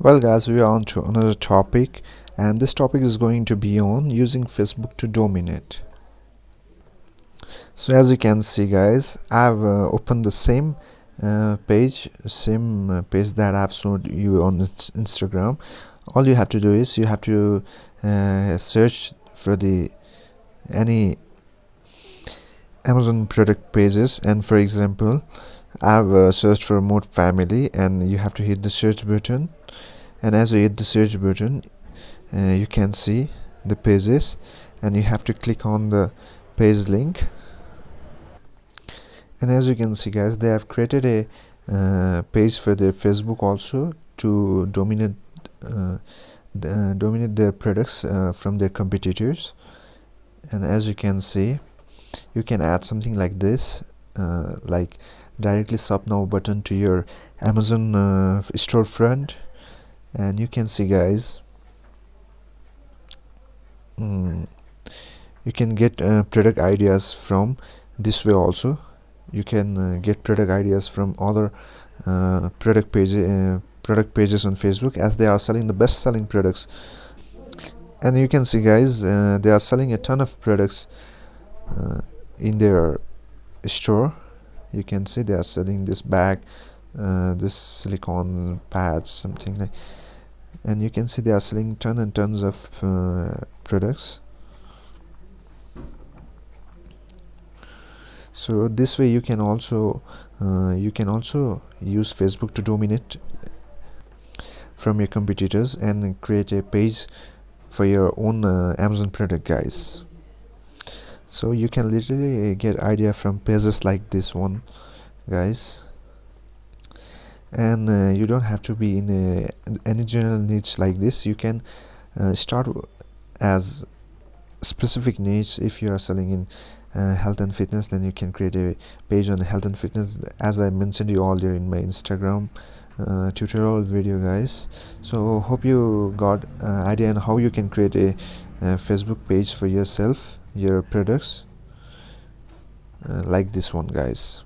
Well guys, we are on to another topic, and this topic is going to be on using Facebook to dominate. So as you can see guys, I've opened the same page that I've showed you on Instagram. All you have to do is you have to search for any Amazon product pages, and for example I've searched for Mode Family, and you have to hit the search button, and as you hit the search button you can see the pages, and you have to click on the page link. And as you can see guys, they have created a page for their Facebook also to dominate their products from their competitors. And as you can see, you can add something like this, like directly shop now button to your Amazon storefront. And you can see guys, you can get product ideas from this way also. You can get product ideas from other product pages on Facebook, as they are selling the best selling products. And you can see guys, they are selling a ton of products in their store. You can see they are selling this bag, this silicone pads, something like, and you can see they are selling tons and tons of products. So this way you can also use Facebook to dominate from your competitors and create a page for your own Amazon product guys. So you can literally get idea from pages like this one guys, and you don't have to be in any general niche like this. You can start as specific niche. If you are selling in health and fitness, then you can create a page on health and fitness, as I mentioned you earlier in my Instagram tutorial video guys. So hope you got idea on how you can create a Facebook page for yourself, your products, like this one guys.